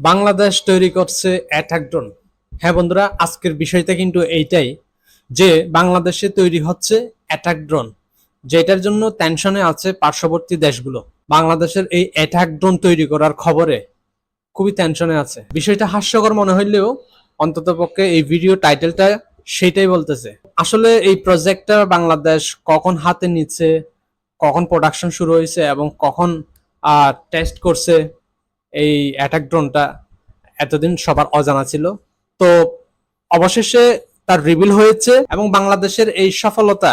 বাংলাদেশ তৈরি করছে attack drone. হ্যাঁ বন্ধুরা, আজকের বিষয়টা কিন্তু এইটাই যে বাংলাদেশে তৈরি হচ্ছে অ্যাটাক ড্রোন, যেটার জন্য টেনশনে আছে পার্শ্ববর্তী দেশগুলো। বাংলাদেশের এই অ্যাটাক ড্রোন তৈরি করার খবরে খুবই টেনশনে আছে। বিষয়টা হাস্যকর মনে হইলেও অন্ততপক্ষে এই ভিডিও টাইটেলটা সেটাই বলতেছে। আসলে এই প্রজেক্টটা বাংলাদেশ কখন হাতে নিচ্ছে, কখন প্রোডাকশন শুরু হয়েছে এবং কখন টেস্ট করছে এই অ্যাটাক ড্রোনটা এতদিন সবার অজানা ছিল। তো অবশেষে তার রিভিল হয়েছে এবং বাংলাদেশের এই সফলতা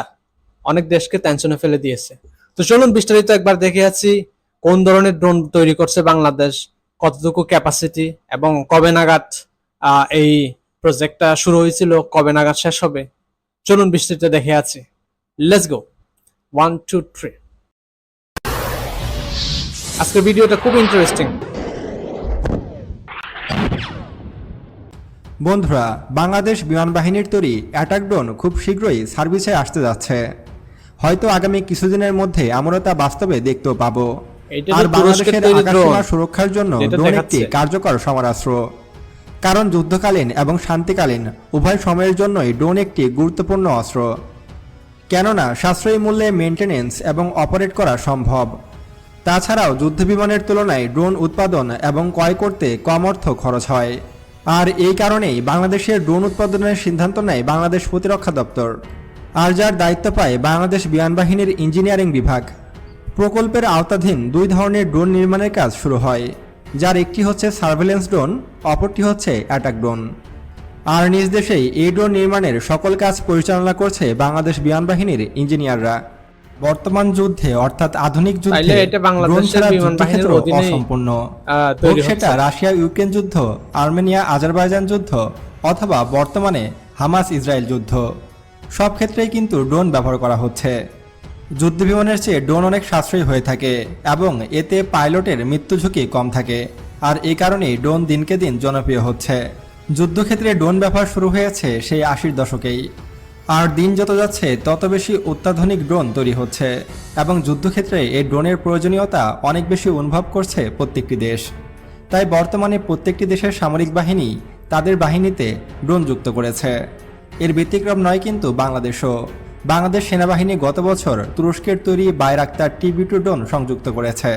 অনেক দেশকে টেনশনে ফেলে দিয়েছে। তো চলুন বিস্তারিত একবার দেখে আছি কোন ধরনের ড্রোন তৈরি করছে বাংলাদেশ, কতটুকু ক্যাপাসিটি এবং কবে নাগাদ এই প্রজেক্টটা শুরু হয়েছিল, কবে নাগাদ শেষ হবে। চলুন বিস্তারিত দেখে আছি। Let's go. 1 2 3। আজকের ভিডিওটা খুব ইন্টারেস্টিং। বন্ধুরা, বাংলাদেশ বিমান বাহিনীর তৈরি অ্যাটাক ড্রোন খুব শীঘ্রই সার্ভিসে আসতে যাচ্ছে। হয়তো আগামী কিছুদিনের মধ্যে আমরা তা বাস্তবে দেখতেও পাবো। আর বাংলাদেশের আকাশসীমা সুরক্ষার জন্য ড্রোন একটি কার্যকর সমরাস্ত্র। কারণ যুদ্ধকালীন এবং শান্তিকালীন উভয় সময়ের জন্যই ড্রোন একটি গুরুত্বপূর্ণ অস্ত্র। কেননা সাশ্রয়ী মূল্যে মেনটেনেন্স এবং অপারেট করা সম্ভব। তাছাড়াও যুদ্ধবিমানের তুলনায় ড্রোন উৎপাদন এবং ক্রয় করতে কম অর্থ খরচ হয়। আর এই কারণেই বাংলাদেশের ড্রোন উৎপাদনের সিদ্ধান্ত নেয় বাংলাদেশ প্রতিরক্ষা দপ্তর, আর যার দায়িত্ব পায় বাংলাদেশ বিমান বাহিনীর ইঞ্জিনিয়ারিং বিভাগ। প্রকল্পের আওতাধীন দুই ধরনের ড্রোন নির্মাণের কাজ শুরু হয়, যার একটি হচ্ছে সার্ভেলেন্স ড্রোন, অপরটি হচ্ছে অ্যাটাক ড্রোন। আর নিজ দেশেই এই ড্রোন নির্মাণের সকল কাজ পরিচালনা করছে বাংলাদেশ বিমান বাহিনীর ইঞ্জিনিয়াররা। বর্তমান যুদ্ধে অর্থাৎ আধুনিক যুদ্ধে ড্রোন ছাড়া যুদ্ধক্ষেত্র অসম্পূর্ণ। হোক সেটা রাশিয়া ইউক্রেন যুদ্ধ, আর্মেনিয়া আজারবাইজান যুদ্ধ, অথবা বর্তমানে হামাস ইসরায়েল যুদ্ধ, সব ক্ষেত্রেই কিন্তু ড্রোন ব্যবহার করা হচ্ছে। যুদ্ধবিমানের চেয়ে ড্রোন অনেক সাশ্রয়ী হয়ে থাকে এবং এতে পাইলটের মৃত্যু ঝুঁকি কম থাকে। আর এই কারণেই ড্রোন দিনকে দিন জনপ্রিয় হচ্ছে। যুদ্ধক্ষেত্রে ড্রোন ব্যবহার শুরু হয়েছে সেই 80-র দশকেই। আর দিন যত যাচ্ছে তত বেশি অত্যাধুনিক ড্রোন তৈরি হচ্ছে এবং যুদ্ধক্ষেত্রে এই ড্রোনের প্রয়োজনীয়তা অনেক বেশি অনুভব করছে প্রত্যেকটি দেশ। তাই বর্তমানে প্রত্যেকটি দেশের সামরিক বাহিনী তাদের বাহিনীতে ড্রোন যুক্ত করেছে। এর ব্যতিক্রম নয় কিন্তু বাংলাদেশও। বাংলাদেশ সেনাবাহিনী গত বছর তুরস্কের তৈরি বাইরাক্তার TB2 ড্রোন সংযুক্ত করেছে।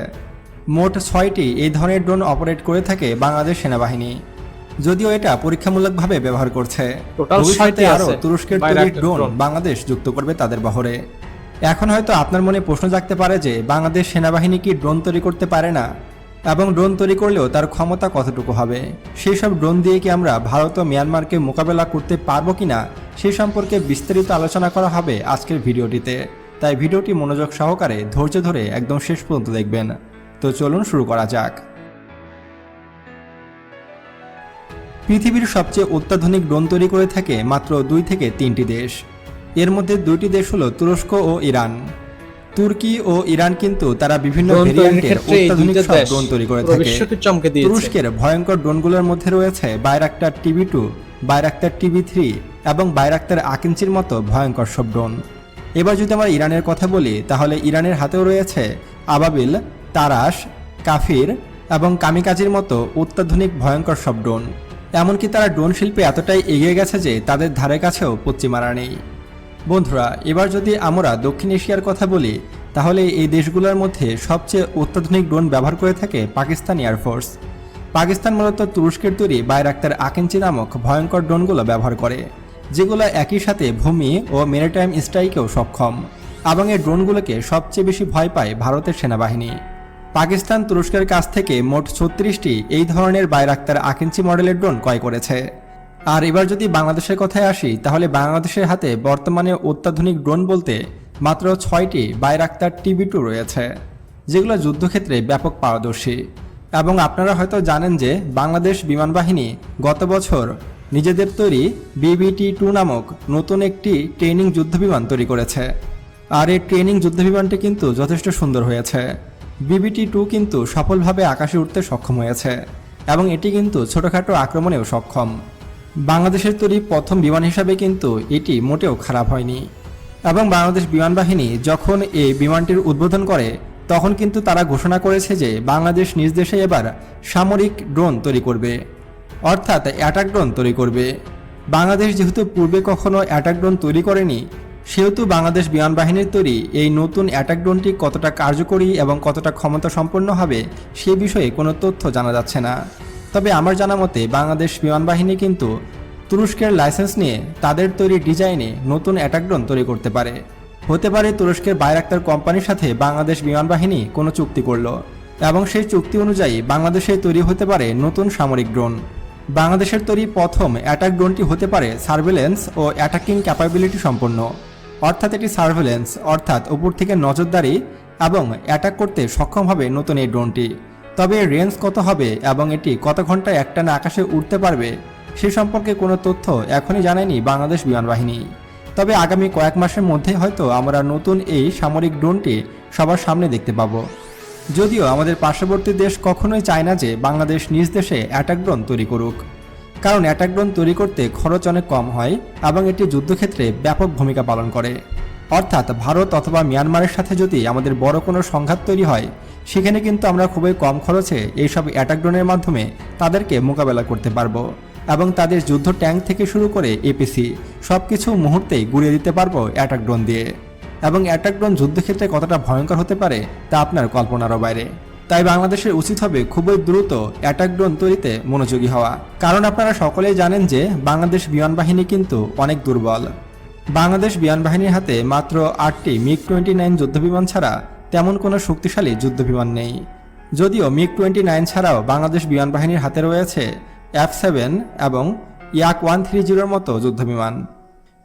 মোট 6টি এই ধরনের ড্রোন অপারেট করে থাকে বাংলাদেশ সেনাবাহিনী, যদিও এটা পরীক্ষামূলকভাবে ব্যবহার করছে। ভবিষ্যতে আরও তুরস্কের তৈরি ড্রোন বাংলাদেশ যুক্ত করবে তাদের বহরে। এখন হয়তো আপনার মনে প্রশ্ন জাগতে পারে যে বাংলাদেশ সেনাবাহিনী কি ড্রোন তৈরি করতে পারে না, এবং ড্রোন তৈরি করলেও তার ক্ষমতা কতটুকু হবে, সেই সব ড্রোন দিয়ে কি আমরা ভারত ও মিয়ানমারকে মোকাবেলা করতে পারবো কিনা সেই সম্পর্কে বিস্তারিত আলোচনা করা হবে আজকের ভিডিওটিতে। তাই ভিডিওটি মনোযোগ সহকারে ধৈর্য ধরে একদম শেষ পর্যন্ত দেখবেন। তো চলুন শুরু করা যাক। পৃথিবীর সবচেয়ে অত্যাধুনিক ড্রোন তৈরি করে থাকে মাত্র 2 থেকে 3টি দেশ। এর মধ্যে 2টি দেশ হলো তুরস্ক ও ইরান। তুর্কি ও ইরান কিন্তু তারা বিভিন্ন ভেরিয়েন্টের অত্যাধুনিক সব ড্রোন তৈরি করে থাকে। তুরস্কের ভয়ঙ্কর ড্রোনগুলোর মধ্যে রয়েছে বাইরাক্তার TB2, বাইরাক্তার TB3 এবং বাইরাক্তার আকিঞ্চির মতো ভয়ঙ্কর সব ড্রোন। এবার যদি আমরা ইরানের কথা বলি, তাহলে ইরানের হাতেও রয়েছে আবাবিল, তারাস, কাফির এবং কামিকাজির মতো অত্যাধুনিক ভয়ঙ্কর সব ড্রোন। এমনকি তারা ড্রোন শিল্পে এতটাই এগিয়ে গেছে যে তাদের ধারে কাছেও পশ্চিমারা নেই। বন্ধুরা, এবার যদি আমরা দক্ষিণ এশিয়ার কথা বলি, তাহলে এই দেশগুলোর মধ্যে সবচেয়ে অত্যাধুনিক ড্রোন ব্যবহার করে থাকে পাকিস্তান এয়ারফোর্স। পাকিস্তান মূলত তুরস্কের তৈরি বাইরাক্তার আকিঞ্চি নামক ভয়ঙ্কর ড্রোনগুলো ব্যবহার করে, যেগুলো একই সাথে ভূমি ও মেরিটাইম স্ট্রাইকেও সক্ষম, এবং এই ড্রোনগুলোকে সবচেয়ে বেশি ভয় পায় ভারতের সেনাবাহিনী। পাকিস্তান তুরস্কের কাছ থেকে মোট 36টি এই ধরনের বাইরাক্তার আকিঞ্চি মডেলের ড্রোন ক্রয় করেছে। আর এবার যদি বাংলাদেশের কথায় আসি, তাহলে বাংলাদেশের হাতে বর্তমানে অত্যাধুনিক ড্রোন বলতে মাত্র 6টি বাইরাক্তার TB2 রয়েছে, যেগুলো যুদ্ধক্ষেত্রে ব্যাপক পারদর্শী। এবং আপনারা হয়তো জানেন যে বাংলাদেশ বিমান বাহিনী গত বছর নিজেদের তৈরি BBT-2 নামক নতুন একটি ট্রেনিং যুদ্ধবিমান তৈরি করেছে। আর এই ট্রেনিং যুদ্ধবিমানটি কিন্তু যথেষ্ট সুন্দর হয়েছে। BBT-2 কিন্তু সফলভাবে আকাশে উঠতে সক্ষম হয়েছে এবং এটি কিন্তু ছোটখাটো আক্রমণেও সক্ষম। বাংলাদেশের তৈরি প্রথম বিমান হিসাবে কিন্তু এটি মোটেও খারাপ হয়নি। এবং বাংলাদেশ বিমান বাহিনী যখন এই বিমানটির উদ্বোধন করে, তখন কিন্তু তারা ঘোষণা করেছে যে বাংলাদেশ নিজ দেশে এবার সামরিক ড্রোন তৈরি করবে, অর্থাৎ অ্যাটাক ড্রোন তৈরি করবে। বাংলাদেশ যেহেতু পূর্বে কখনো অ্যাটাক ড্রোন তৈরি করেনি, সেহেতু বাংলাদেশ বিমান বাহিনীর তৈরি এই নতুন অ্যাটাক ড্রোনটি কতটা কার্যকরী এবং কতটা ক্ষমতা সম্পন্ন হবে সে বিষয়ে কোনো তথ্য জানা যাচ্ছে না। তবে আমার জানা মতে বাংলাদেশ বিমান বাহিনী কিন্তু তুরস্কের লাইসেন্স নিয়ে তাদের তৈরি ডিজাইনে নতুন অ্যাটাক ড্রোন তৈরি করতে পারে। হতে পারে তুরস্কের বাইরাক্তার কোম্পানির সাথে বাংলাদেশ বিমান বাহিনী কোনো চুক্তি করলো এবং সেই চুক্তি অনুযায়ী বাংলাদেশে তৈরি হতে পারে নতুন সামরিক ড্রোন। বাংলাদেশের তৈরি প্রথম অ্যাটাক ড্রোনটি হতে পারে সার্ভেলেন্স ও অ্যাটাকিং ক্যাপাবিলিটি সম্পন্ন, অর্থাৎ এটি সার্ভেলেন্স অর্থাৎ উপর থেকে নজরদারি এবং অ্যাটাক করতে সক্ষম হবে নতুন এই ড্রোনটি। তবে এর রেঞ্জ কত হবে এবং এটি কত ঘন্টায় একটানা আকাশে উঠতে পারবে সে সম্পর্কে কোনো তথ্য এখনই জানায়নি বাংলাদেশ বিমান বাহিনী। তবে আগামী কয়েক মাসের মধ্যে হয়তো আমরা নতুন এই সামরিক ড্রোনটি সবার সামনে দেখতে পাবো। যদিও আমাদের পার্শ্ববর্তী দেশ কখনোই চায় না যে বাংলাদেশ নিজ দেশে অ্যাটাক ড্রোন তৈরি করুক, কারণ অ্যাটাক ড্রোন তৈরি করতে খরচ অনেক কম হয় এবং এটি যুদ্ধক্ষেত্রে ব্যাপক ভূমিকা পালন করে। অর্থাৎ ভারত অথবা মিয়ানমারের সাথে যদি আমাদের বড় কোনো সংঘাত তৈরি হয়, সেখানে কিন্তু আমরা খুবই কম খরচে এইসব অ্যাটাক ড্রোনের মাধ্যমে তাদেরকে মোকাবেলা করতে পারবো এবং তাদের যুদ্ধ ট্যাঙ্ক থেকে শুরু করে এপিসি সব কিছু মুহূর্তেই গুড়িয়ে দিতে পারবো অ্যাটাক ড্রোন দিয়ে। এবং অ্যাটাক ড্রোন যুদ্ধক্ষেত্রে কতটা ভয়ঙ্কর হতে পারে তা আপনার কল্পনারও বাইরে। তাই বাংলাদেশের উচিত হবে খুবই দ্রুত অ্যাটাক ড্রোন তৈরিতে মনোযোগী হওয়া, কারণ আপনারা সকলেই জানেন যে বাংলাদেশ বিমান বাহিনী কিন্তু অনেক দুর্বল। বাংলাদেশ বিমান বাহিনীর হাতে মাত্র 8টি মিগ-29 যুদ্ধবিমান ছাড়া তেমন কোনো শক্তিশালী যুদ্ধবিমান নেই। যদিও মিগ-29 ছাড়াও বাংলাদেশ বিমান বাহিনীর হাতে রয়েছে F-7 এবং Yak-130 মতো যুদ্ধবিমান।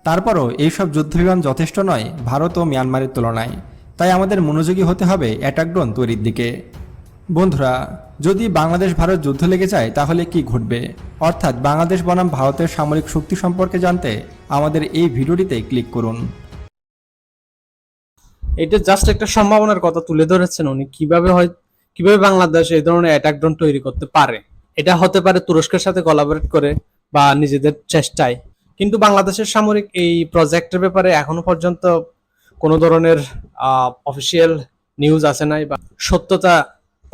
তারপরও এইসব যুদ্ধবিমান যথেষ্ট নয় ভারত ও মিয়ানমারের তুলনায়। তাই আমাদের মনোযোগী হতে হবে অ্যাটাক ড্রোন তৈরির দিকে। বন্ধুরা, যদি বাংলাদেশ ভারত যুদ্ধ লেগে যায় তাহলে কি ঘটবে, অর্থাৎ বাংলাদেশ বনাম ভারতের সামরিক শক্তি সম্পর্কে জানতে আমাদের এই ভিডিওটিতে ক্লিক করুন। এটা জাস্ট একটা সম্ভাবনার কথা তুলে ধরেছেন উনি, কিভাবে বাংলাদেশ এই ধরনের অ্যাটাক ড্রোন তৈরি করতে পারে। এটা হতে পারে তুরস্কের সাথে কোলাবরেট করে বা নিজেদের চেষ্টায়। কিন্তু বাংলাদেশের সামরিক এই প্রজেক্টের ব্যাপারে এখনো পর্যন্ত কোনো ধরনের অফিসিয়াল নিউজ আসে নাই বা সত্যতা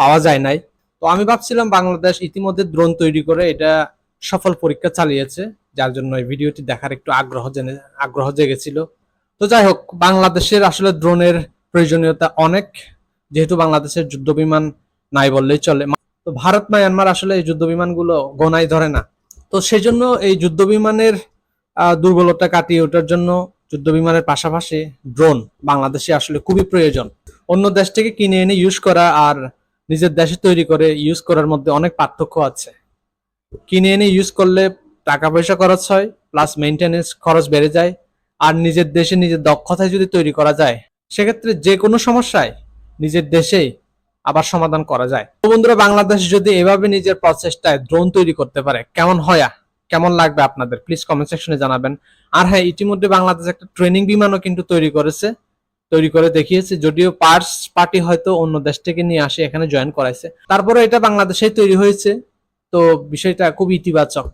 পাওয়া যায় নাই। তো আমি ভাবছিলাম বাংলাদেশ ইতিমধ্যে ড্রোন তৈরি করে এটা সফল পরীক্ষা চালিয়েছে, যার জন্য এই ভিডিওটি দেখার একটু আগ্রহ জেগেছিল। তো যাই হোক, বাংলাদেশের আসলে ড্রোনের প্রয়োজনীয়তা অনেক, যেহেতু বাংলাদেশের যুদ্ধ বিমান নাই বললেই চলে। তো ভারত মায়ানমার আসলে এই যুদ্ধ বিমানগুলো গোনায় ধরে না। তো সেই জন্য এই যুদ্ধ বিমানের দুর্বলতা কাটিয়ে ওঠার জন্য যুদ্ধ বিমানের পাশাপাশি ড্রোন বাংলাদেশে আসলে খুবই প্রয়োজন। অন্য দেশ থেকে কিনে এনে ইউজ করা আর নিজের দেশে তৈরি করে ইউজ করার মধ্যে অনেক পার্থক্য আছে। কিনে এনে ইউজ করলে টাকা পয়সা খরচ হয়, প্লাস মেইনটেনেন্স খরচ বেড়ে যায়। আর নিজের দেশে নিজের দক্ষতায় যদি তৈরি করা যায়, সেক্ষেত্রে যে কোনো সমস্যায় নিজের দেশেই আবার সমাধান করা যায়। তো বন্ধুরা, বাংলাদেশ যদি এভাবে নিজের প্রচেষ্টায় ড্রোন তৈরি করতে পারে কেমন লাগবে আপনাদের, প্লিজ কমেন্ট সেকশনে জানাবেন। আর হ্যাঁ, ইতিমধ্যে বাংলাদেশ একটা ট্রেনিং বিমানও কিন্তু তৈরি করে দেখিয়েছে, যদিও পার্টি হয়তো অন্য দেশ থেকে নিয়ে আসে এখানে জয়েন করাইছে, তারপরে এটা বাংলাদেশেই তৈরি হয়েছে। তো বিষয়টা খুব ইতিবাচক।